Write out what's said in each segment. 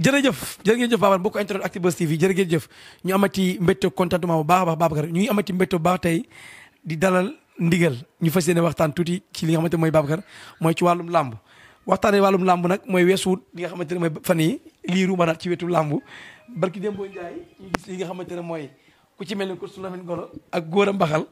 jërëjëf Babacar mbokk internet Actubuzz TV jërëjëf ñu amati mbégte contentement bu baax a baax Babacar ñu ngi amati mbégte bu baax tey di dalal ndigal ñu fas yéene waxtaan tuuti ci li nga xamante mooy Babacar mooy ci wàllum làmb waxtaanee wàllum làmb nag mooy weesuwut li nga xamante ne mooy fan yi lii ruumanaat ci wetu làmb barki Dembo Ndiaye ñu gis li nga xamante ne mooy ku ci mel ni ko su Lamine Golo ak Góora Mbaxal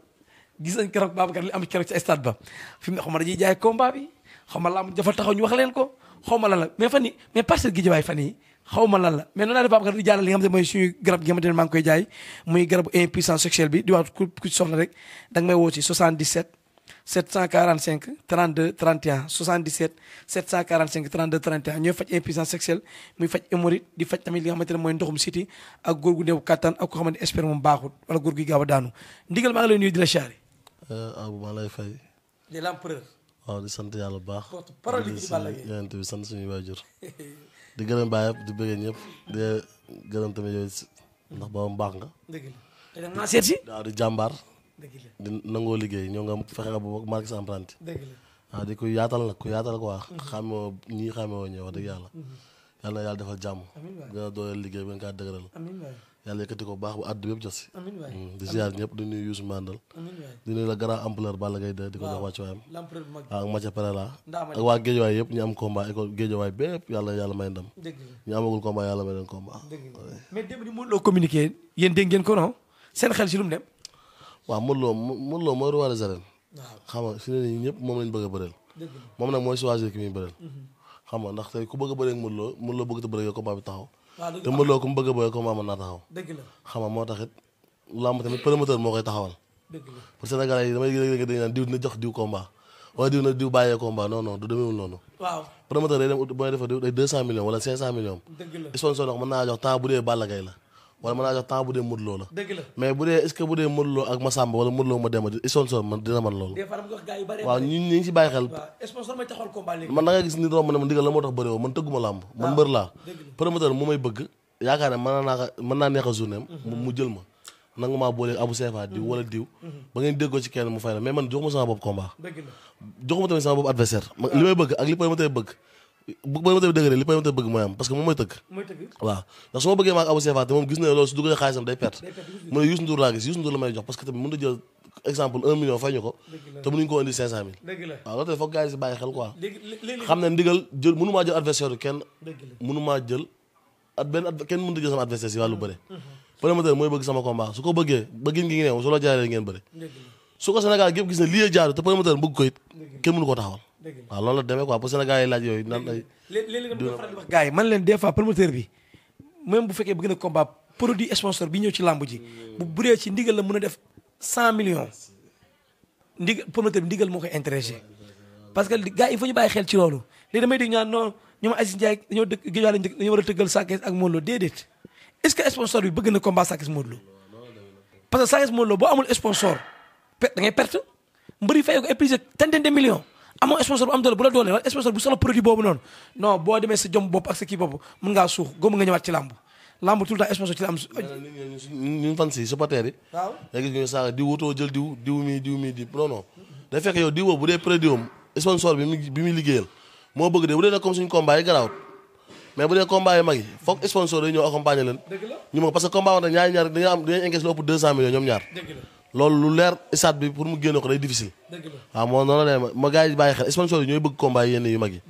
gis nañ keroog Babacar li am keroog ci stade ba fi mu ne xaw ma dañuy jaay combat bi xaw ma làmb dafa taxaw ñu wax leen ko xaw ma lan la mais fan yi mais Parcelles Guédiawaye fan yi xaw ma lan la mais noonu laa def Babacar di jàllale li nga xamante ne mooy suñu garab gi nga xamante ne maa ngi koy jaay muy garabu impuissance sexuelle bi di wax ku soxla rek da nga may woo ci 77 745 32 31 77 745 32 31 ñooy faj impuissance sexuelle muy faj hémorroïde di faj tamit li nga xamante ne mooy ndoxum siti ak góor gu néew kattan ak ko xamante espère moom baaxul wala góor gu gaaw a daanu ndigal maa ngi lay nuyu di la chaari Abou maa lay fay. de l'empereur. waaw di sant yàlla bu baax. parole yi ci Balla Gaye di yonent bi sant suñuy waajur. di gërëm baay yëpp di bëggee ñëpp di gërëm tamit yooyu ndax boobu baax nga. dëgg la te nag maa seet si. waaw di jàmbaar. dëgg la di nangoo liggéey ñoo nga fexe nga ba marqué sa empreinte. dëgg la waaw di ko yaatal nag ku yaatal quoi. xàmmewoo ñii xàmmewoo ñëw wax dëgg yàlla. yàlla na yàlla defal jàmm. gën a dooleel liggéey ba nga kaa dëgëral. yàlla yëkkati ko baax bu àdduna bépp jot si. di ziar ñëpp di nuyu Youssou Mandal. di nuyu la grand ampleur Balla Gaye di ko jox wàccu waayam. waaw ak Mathia Perela ak waa Géejawaay yëpp ñu am combat école Géejawaay bépp yàlla may ndam. ñu amagul combat yàlla may leen combat. mais démb ni Modou Lo communiqué yéen dégg ngeen ko non seen xel si lu mu dem. waaw Modou Lo mooy roi des arènes. xam nga fi ne nii ñëpp moom lañ bëgg a bëreel. moom nag mooy choisir ki muy bëreel. xam nga ndax tey ku bëgg a bëree ak Modou Lo bëgg te bëree combat bi taxaw te Modou Lo ku mu bëgg a bëre combat mën naa taxaw. dëgg la xam nga moo taxit lamb tamit promoteur moo koy taxawal. dëgg la pour Sénégalais yi damay dégg dañu naan diw dina jox diw combat wala diw na diw bàyyee combat non du demeewul noonu. waaw promoteur day dem booy defa diw day 200 millions wala 500 millions. dëgg la sponsor nag mën naa jox temps bu dee Balla Gaye la wala mën naa jox temps bu dee Modou Lo la. dëgg la mais bu dee est-ce que bu dee Modou Lo ak Massamba wala Modou Lo ma dem sponsor man dina mën loolu. des fois dama ko wax gars yu bari waaw ñi ngi si bàyyi xel. waaw sponsor may taxawal combat léegi. man da nga gis nit romb ne ma ndigal la moo tax bëri woo man tëgguma làmb man mbër laa promoteur mu may bëgg yaakaar ne mën naa neex a journée mu jël ma nangu maa boole Abou Sefa diw wala diw ba ngeen déggoo ci kenn mu fay la mais man joxuma sama bopp combat joxuma tamit sama bopp adversaire li may bëgg ak li promoteur bëgg bu promoteur bi dëgg li promoteur bëgg mooy am parce que moom mooy tëgg waaw ndax su ma bëggee maa ak Abou Sefa te moom gis na loolu su dugalee xaalisam day perte mu ne Youssou Ndour laa gis Youssou Ndour la may jox parce que tamit mën na jël exemple 1 million fay ñu ko te mënuñu ko indi 500 000 waaw loolu tamit foog gars yi si bàyyi xel quoi xam ne ndigal jël mënumaa jël adversaire yu kenn mënumaa jël kenn mënut a jël sama adversaire si wàllu bëre promoteur mooy bëgg sama combat su ko bëggee bëggin ngi neew su la jaaree ngeen bëre su ko Sénégal gépp gis ne lii jaaru te promoteur bëgg ko it kenn mënu ko taxawal waaw loolu la demee quoi pour Sénégal yi laaj yooyu naan ay léeg-léeg dama faral di wax gars yi man leen des fois promoteur bi même bu fekkee bëgg na combat produit sponsor bi ñëw ci làmb ji bu dee ci ndigal la mën a def 100 millions promoteur bi ndigal moo koy intéressé parce que gars yi il faut ñu bàyyi xel ci loolu léegi damay dégg ñaan non ñoom Aziz Ndiaye dañoo dëkk Guédiawaye lañ dëkk dañoo war a tëggal Sakess ak Modou Lo déedéet est-ce que sponsor bi bëgg na combat Sakess Modou Lo parce que Sakess Modou Lo boo amul sponsor da ngay perte mbëri fay ko ay plus de centaine de millions amoo sponsor bu am doole bu la doole wala sponsor bu soxla produit boobu noonu non boo demee sa jom bopp ak sa kii bopp mën ngaa suux góob nga ñëwaat ci làmb tout le temps sponsor ci la am ñun fan si supporter yi waaw yaa gis ñu saaga diw wutoo jël diw mi non day fekk yow diw boobu bu dee produit am sponsor bi muy liggéeyal moo bëgg de bu dee nag comme suñu combat yi garaawut mais bu dee combat yi mag yi foog sponsor yi ñëw accompagner leen ñu ma parce que combat wante ñaari ñaar dañuy encaisse lu ëpp 200 millions ñoom ñaar loolu lu leer stade bi pour mu génne ko day difficile waaw moo noonu la ma gars yi bàyyi xel sponsor yi ñooy bëgg combat yi yenn yu mag yi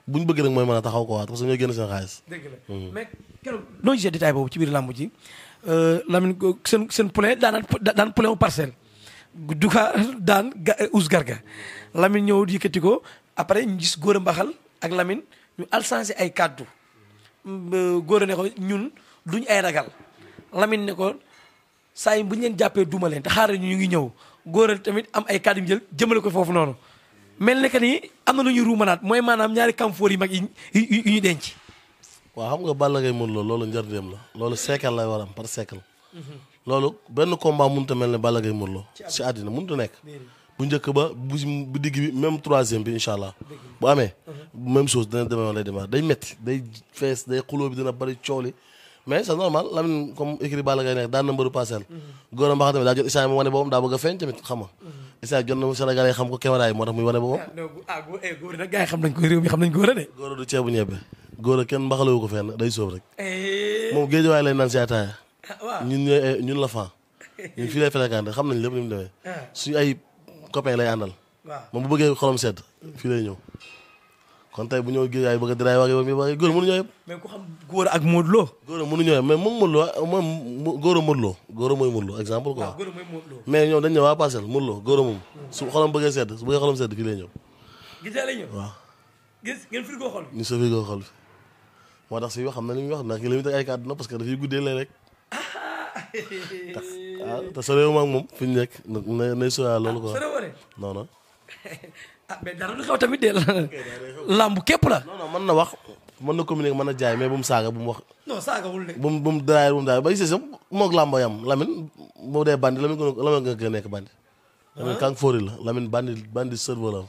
bu ñu bëgg rek mooy mën a taxaw ko waat parce que ñooy génn seen xaalis mais keroog noo gisee détail boobu ci biir làmb ji Lamine seen poulain daan poulain u Parcelles duka daan Ous Garga Lamine ñëw yëkkati ko après ñu gis Góora Mbaxal ak Lamine ñu alsancé ay kàddu Góora ne ko ñun duñ ay ragal Lamine ne ko saa yi bu ñu leen jàppee duma leen te xaaral ñu ngi ñëw Góora tamit am ay kàddu yu jëmale ko foofu noonu mel ne que ni am na lu ñuy ruumanaat mooy maanaam ñaari kamfoor yi mag yi ñu denc. waaw xam nga Balla Gaye Modou Lo loolu njëriñam la loolu siècle lay war am par siècle loolu benn combat mënut a mel ne Balla Gaye Modou Lo si àddina mënut a nekk bu njëkk ba bu digg bi même troisième bi incha allah bu amee même chose dana demee woon lay demee day metti day fees day xuloo bi dina bari cooli mais c'est normal Lamine comme écrit Balla Gaye nekk daan na mbëru Parcelles Góora Mbaxal tamit daa jot Issa mu wane boppam daa bëgg a feeñ tamit xam nga Issa jot na Sénégalais xam ko caméra yi moo tax muy wane boppam góor nag gars yi xam nañ ko réew mi xam nañ Góora de Góora du ceebu ñebbe góor a kenn mbaxalewu ko fenn day sóob rek moom géejawaay lay naan si ataaya ñun la fan ñun fii lay fréquenté xam nañ lépp ni mu demee suñu ay copain lay àndal moom bu bëggee xolam sedd fii lay ñëw kon tey bu ñëw géejawaay bëgg a diraay wax góor mënuñoo yëpp mais ku xam góor ak Modou Lo góor a mënuñoo yëpp mais moom Modou Lo moom góor a Modou Lo góor a mooy Modou Lo exemple quoi mais ñoom dañ ñëw waa parcelle Modou Lo góor a moom su xolam bëggee sedd su bëggee xolam sedd fii lay ñëw waaw ngeen frigo xol ñu sa frigo xol moo tax si yoo xam na li muy wax ndax ki la muy teg ay kàddu na parce que dafay guddee lay rek waaw te soreewu ma ak moom fi ñu nekk nay soyaa loolu quoi non non mais dara lu xew tamit de lamb képp la non mën na wax mën na communiquer mën na jaay mais bu mu saaga bu mu wax non saagawul de bu mu daraay bu mu daay ba gisee sam moog làmb yam Lamine boo dee bandi Lamine nga gën a nekk bandi Lamine kàng fóori la Lamine bandi cerveau la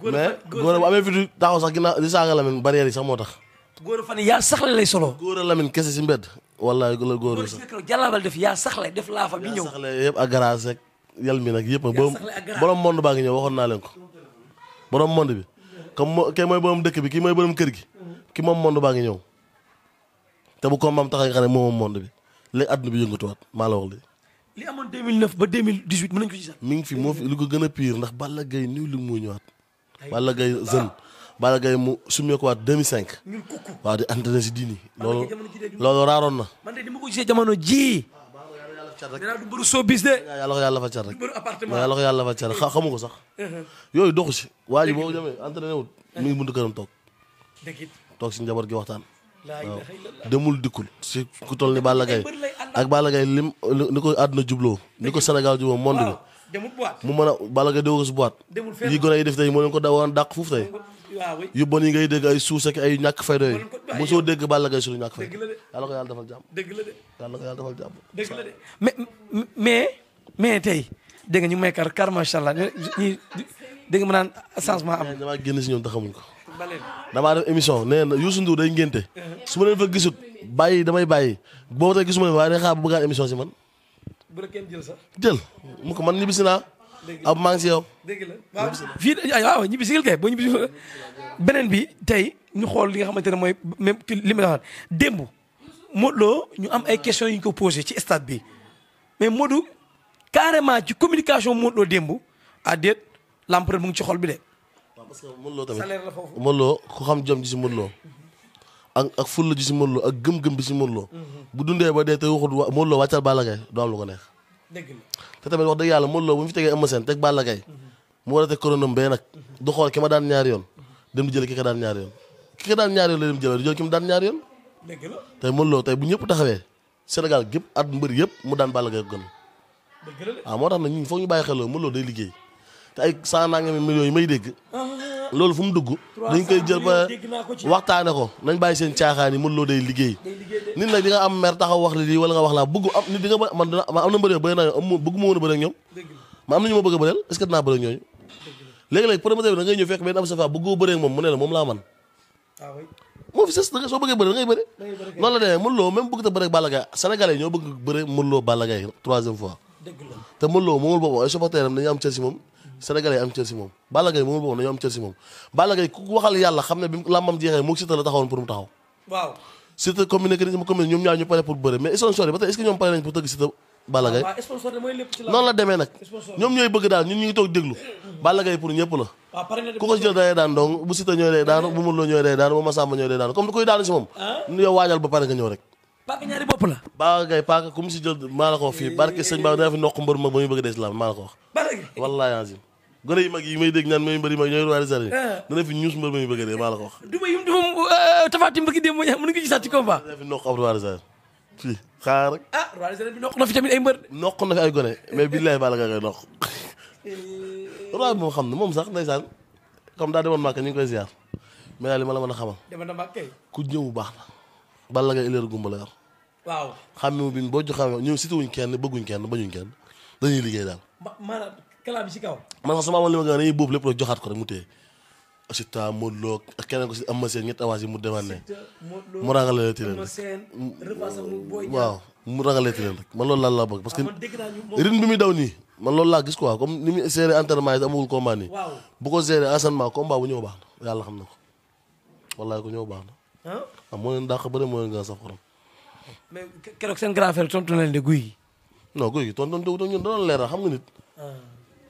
mais góor bu amee fi du taxaw sax ginnaaw di saaga Lamine barrière yi sax moo tax góor fan yaa saxle lay solo góor a Lamine kese si mbedd wallaay la góor sax jàllabal def yaa saxle def laafa bi ñëw yaa saxle yëpp ak garage rek yal mi nag yëpp borom monde baa ngi ñëw waxoon naa leen ko borom monde bi comme kii mooy borom dëkk bi kii mooy borom kër gi ki moom monde baa ngi ñëw te bu ko maam tax nga xam ne moom monde bi léegi àdduna bi yëngatuwaat maa la wax li amoon 2009 ba 2018 mën nañu ko ci sax mi ngi fi moo fi lu ko gën a pire ndax Balla Gaye niw li mu ñëwaat Balla Gaye jeune Balla Gaye mu sumee ko waat 2005 waaw di entraîné si diini loolu raaroon na man de dama ko gisee jamono ji du bëru showbiz de yàlla ko yàlla fa car rek yàlla ko yàlla fa car xamu ko sax yooyu doxu si waa ji boo demee entraîné wut mi ngi buntu këram toog si njaboot gi waxtaan waaw demul dikkul si ku toll ni Balla Gaye ak Balla Gaye lim ni ko àdduna jubloo ni ko Sénégal jubloo monde bi mu mën a Balla Gaye déw ko si boîte yi gone yi def tey moo leen ko dawoon dàq foofu tey yu bon yi ngay dégg ay suus ak ay ñàkk fayda yooyu mosoo dégg Balla Gaye suñu ñàkk fayda yàlla ko yàlla defal jàmm yàlla ko yàlla defal jàmm mais tey dégg nga ñu may kar macha allah ñi dégg nga ma naan changement am damaa génn si ñoom te xamuñ ko damaa def émission nee na Youssou Ndour day ngénte su ma leen fa gisut damay bàyyi boobu tey gisuma leen waaye day xaar bu bëggaan émission si man bu la kenn jël sax jël mu ko man ñibbisi naa ab maa ngi si yow dégg la waaw fii waaw ñibbisigil kay boo ñibbisi beneen bi tey ñu xool li nga xamante ne mooy même li ma la wax démb Modou Lo ñu am ay questions yu ñu ko posé ci stade bi mais Modou carrément ci communication Modou Lo démb déet l'empereur mu ngi ci xol bi de parce que Modou Lo tamit Modou Lo ku xam jom ji si Modou Lo ak fulla ji si Modou Lo ak gëm-gëm bi si Modou Lo bu dundee ba dee te waxut Modou Lo wàccal Balla Gaye doo am lu ko neex dëgg la te tamit wax dëgg yàlla Modou Lo bu ñu fi tegee Eumeu Sène teg Balla Gaye mu war a teg koronam bee nag du xool ki ma daan ñaari yoon dem di jël ki ka daan ñaari yoon ki ka daan ñaari yoon la dem jël du jël ki mu daan ñaari yoon dëgg la tey Modou Lo tey bu ñëpp taxawee Sénégal gépp at mbër yëpp mu daan Balla Gaye ko gën waaw moo tax nag ñun foog ñu bàyyi xel loolu Modou Lo day liggéey te ay 100 nangami millions yi may dégg loolu fu mu dugg dañ koy jël ba waxtaane ko nañ bàyyi seen caaxaan yi Modou Lo day liggéey nit nag di nga am mer taxaw wax li lii wala nga wax laa bëgg am nit di nga man am na mbër yoo bëri naa bëgg ma woon a bëri ak ñoom ma am nañu ma bëgg a bëreel est-ce que dinaa bëri ak ñooñu léegi-léegi promoteur bi da ngay ñëw fekk benn am safa bëggoo bëree ak moom mu ne la moom laa man moo fi sës soo bëggee bëri da ngay bëri noonu la demee Modou Lo même bëgg ta bëri ak Balla Gaye sénégalais yi ñoo bëgg bëri Modou Lo Balla Gaye 3e fois te Modou Lo moomul boppam ay supporter am dañu am cër si moom sénégalais yi am cër si moom Balla Gaye moomul boppam dañu am cër si moom Balla Gaye ku waxal yàlla xam ne bi làmbam jeexee moog Siteu la taxawoon pour mu taxaw waaw Siteu communiqué ni sama communiqué ñoom ñaar ñu pare pour bëri mais sponsor yi ba tey est-ce que ñoom pare nañ pour tëgg Siteu Balla Gaye noonu la demee nag ñoom ñooy bëgg daal ñun ñu ngi toog déglu Balla Gaye pour ñëpp la ku ko jël day daan donc bu Siteu ñooy day daanu bu Modou Lo ñooy day daanu bu Massamba ñooy day daanu comme koy daanu si moom yow waajal ba pare nga ñëw rek paaka ñaari bopp la Balla Gaye paaka ku mu si jël maa la ko wax fii barke sëñ Ba dana fi noq mbër mag ba muy bëgg dee islam maa la ko wax wallaahi azim gone yi mag yi may dégg ñaan mooy mbër yi mag ñooy roi des arènes dana fi ñuus mbër ba muy bëgg dee maa la ko wax du ma yum du moom tafaati mbëgg dem mën nga gisaat ci combat dana fi noq ab roi des arènes fii xaar rek roi des arènes bi noq na fi tamit ay mbër noq na fi ay gone mais billahi Balla Gaye koy noq roi bi moom xam ne moom sax ndeysaan comme daa demoon Màkka ñu ngi koy ziar mais daal li ma la mën a xamal ku ñëw baax na Balla Gaye ileer gumba la yor waaw xàmmewu bi boo joxamee ñëw sitawuñ kenn bëgguñ kenn bañuñ kenn dañuy liggéey daal maanaam kala bi ci kaw man sax sama amoon li ma gën a dañuy boobu lépp rek joxaat ko rek mu téye Siteu Modou Lo ak keneen ko si Eumeu Sène ñetti avance yi mu demaat ne mu rangale ti leen rek waaw mu rangale ti leen rek man loolu laa bëgg parce que rythme bi muy daw nii man loolu laa gis quoi comme ni mu géré entraînement yi amagul combat nii bu ko géré entraînement combat bu ñëw baax na yàlla xam na ko wallaay ku ñëw baax na. ah moo leen dàq bëri moo leen gën a saf xorom. mais keroog seen grand frère tontu na leen de guy gi. non guy gi tonton ñun danoon leeral xam nga nit.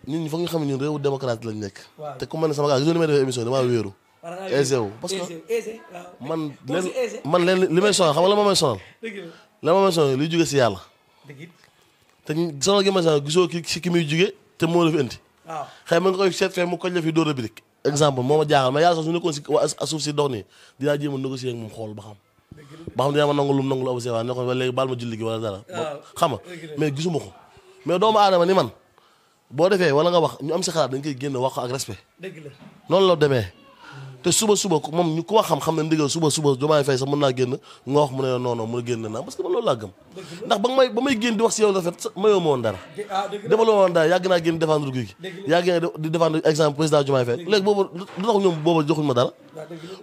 ñun ñu foog ñu xam ne ñun réewu démocrate lañ nekk. te ku mel ne sama gars gis nga ni may defee émission damaa wéeru. aisé wu parce que man leen li may sonal xam nga la ma may sonal. la ma may sonal liy jóge si yàlla. te sonal gi may sonal gisoo ki muy jóge te moo la fi indi. xëy ma nga koy seet fee mu koñ la fi dóor a birik exemple moo ma jaaxal mais yàlla sax su nekkoon si suuf si dox nii dinaa jéem a négocier ak moom xool ba xam dinaa ma nangu lu Abou Sefa ne ko ba léegi baal ma julli gi wala dara xam nga mais gisuma ko mais doomu aadama ni man boo defee wala nga wax ñu am si xalaat dañ koy génn wax ko ak respect noonu la demee te suba moom ñu ku wax xam ne ndigal suba Diomaye Faye sax mën naa génn nga wax mu ne non mu ne génn naa parce que man loolu laa gëm ndax ba may génn di wax si yow rafet mayoo ma woon dara defaloo ma woon dara yàgg naa génn défendre guy gi yàgg naa di défendre exemple président Diomaye Faye léegi boobu lu tax ñoom booba joxuñ ma dara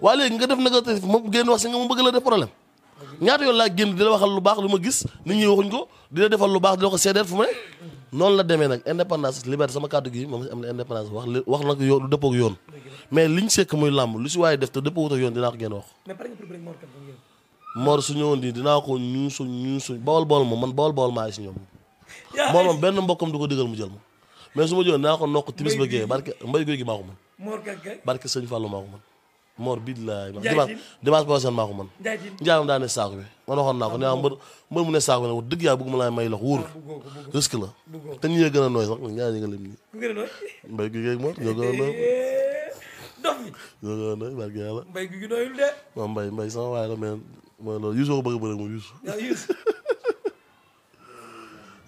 waaye léegi nga def négatif moom génn wax si nga mu bëgg la def problème ñaata yoon laa génn di la waxal lu baax lu ma gis nit ñi waxuñ ko di la defal lu baax di la ko seedeel fu mu ne noonu la demee nag indépendance liberté sama kàddu gi moom am na indépendance wax nag yoon lu dëppoo ak yoon mais liñ sekk muy làmb lu si waaye def te dëppoo wut ak yoon dinaa ko génn wax Mor su ñëwoon di dinaa ko ñuusu bawal moom man bawal maa si ñoom moom benn mbokkam du ko digal mu jël ma mais su ma jëloon dinaa ko nokk timis ba géey barke mbay guy gi maa ko mën barke sëñ Fallou maa ko mën Mor billaay dimanche prochain maa ko mën njaayam daa ne saako bi man waxoon naa ko ne mbër mu ne saako bi nag wax dëgg yaa bëgg ma laa may lox wóor risque la te ñi gën a nooy sax ñaar ñi nga lim nii mbay guy geeg Mor ñoo gën a nooy ñoo gën a nooy barke yàlla mbay guy gi nooyul de moom mbay sama waay la mais mooy loolu Youssou ko bëgg bëri mu Youssou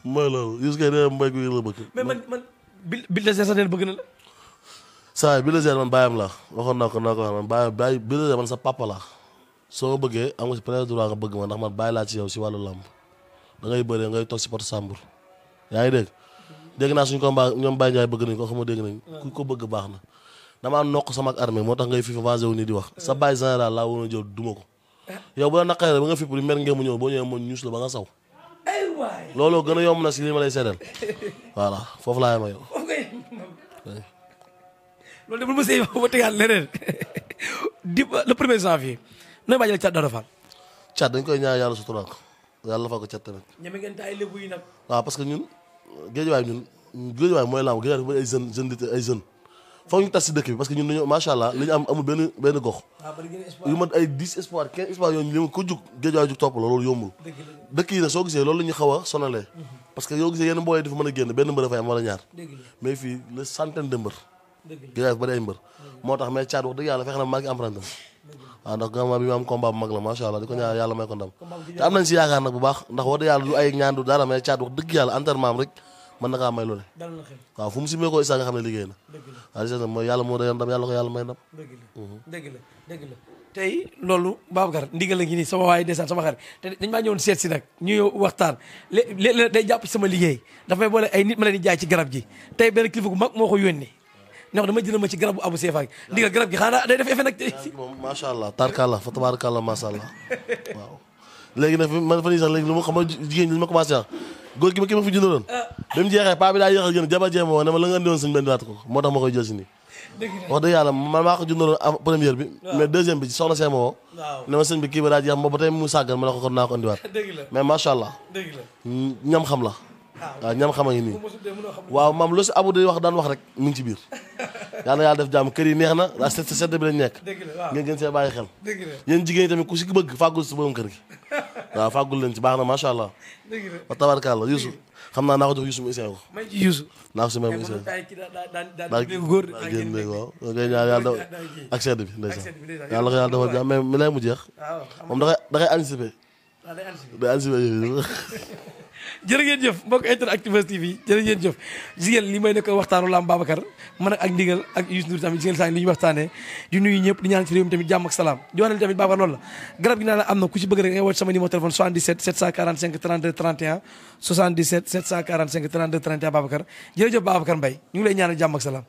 mooy loolu Youssou kay nee mbay guy la bëgg mais man bil de sa neen bëgg na la saa bi la zeer man bàyyam la waxoon naa ko wax man bàyyi bi la zeer man sa papa la soo ma bëggee am nga si plein droit nga bëgg ma ndax man bàyyi laa ci yow si wàllu làmb da ngay bëree ngay toog si porte Sambour yaa ngi dégg naa suñu combat ñoom Baye Ndiaye bëgg nañ ko xam nga dégg nañ ku ko bëgg baax na damaa nokk sama ak armée moo tax ngay fi vengé wu nii di wax sa baay général laa woon a jël duma ko yow bu la naqaree ba nga fipp di mer ngeen mu ñëw boo ñëwee moom ñuus la ba nga saw looloo gën a yomb na si li ma lay seddal voilà foofu laa yema yow loolu de bu ma see ba tegaat leneen di le 1er janvier nooy bàjjale Thiat Daouda Fall. Thiat dañ koy ñaan yàlla suturaal ko yàlla fa ko Thiat tamit. ñeme ngeen taay lébu yi nag. waaw parce que ñun géejawaay mooy làmb géejawaay mooy ay jeunes foog ñu tas si dëkk bi parce que ñun dañoo macha allah li ñu am amul benn gox. yu mat ay 10 espoir 15 espoir yooyu li ma ko jug géejawaay jug topp la loolu yombul. dëkk yi nag soo gisee loolu la ñu xaw a sonalee. parce que yoo gisee yenn mbooy dafa mën a génn benn mbër dafay am wala ñaar mais fii la centaine de mbër géejawaay ba day mbër moo tax mais Thiat wax dëgg yàlla fexe na marqué empreinte waaw ndax gama bi mu am combat bu mag la macha allah di ko ñaan yàlla may ko ndam te am nañ si yaakaar nag bu baax ndax wax dëgg yàlla du ay ñaan du dara mais Thiat wax dëgg yàlla entraînement am rek mën na kaa may loole waaw fu mu simee ko isa nga xam ne liggéey na waaw di mooy yàlla moo day ndam yàlla ko yàlla may ndam dëgg la tey loolu Babacar ndigal la ngi nii sama waaye desaan sama xarit te dañ maa ñëwoon seet si nag ñu waxtaan léeg-léeg day jàpp ci sama liggéey dafa may boole ay nit ma leen di jaay ci garab gi tey benn kilifa gu mag moo ko yónni ndax dama jël ma ci garabu Abou Sefa gi ndigal garab gi xanaa day def effet nag moom macha allah tarkalla fa tabarakallah macha allah waaw léegi nag man fa nii sax léegi lu ma xam jigéen ñi li ma commencé wax góor gi ma fi jëndaloon ba mu jeexee paa bi daa yéex a jënd jabar jéema woo ne ma la nga andi woon suñu benn waat ko moo tax ma koy jël si nii wax dëgg yàlla man maa ko jëndaloon première bi mais deuxième bi soxna see ma woo ne ma sëñ bi kii ba daa jeex ma ba tey mu sàggan ma ne ko kon naa ko andiwaat mais macha allah ñam xam la waaw ñam xam a ngi nii waaw maam loo si Abou day wax daan wax rek mi ngi ci biir yàlla na yàlla def jàmm kër yi neex na la sedd bi lañ nekk ngeen gën see bàyyi xel yéen jigéen yi tamit ku si bëgg fàggul si borom kër gi waaw fàggul leen ci baax na macha allah wa tabarkalla Youssou xam naa ko jox Youssou mu essayé ko naa ko si may mu essayé daa génn léegi waaw ngay ñaan yàlla ak sedd bi ndeysaan yàlla ko yàlla defal jàmm mais mi lay mu jeex moom da ngay anticiper day anticiper jërë ngeen jëf mbokk internet Actubuzz TV jërë ngeen jëf gis ngeen li may nekk waxtaanu lamb Babacar man ak ndigal ak Youssou Ndour tamit gis ngeen saa li ñu waxtaanee di nuyu ñëpp di ñaan ci réew mi tamit jàmm ak salaam di wax ne tamit Babacar loolu la garab gi naa la am na ku ci bëgg rek ngay woote sama numéro téléphone 77 745 32 31 77 745 32 31 Babacar jërëjëf Babacar Mbaye ñu ngi lay ñaanal jàmm ak salaam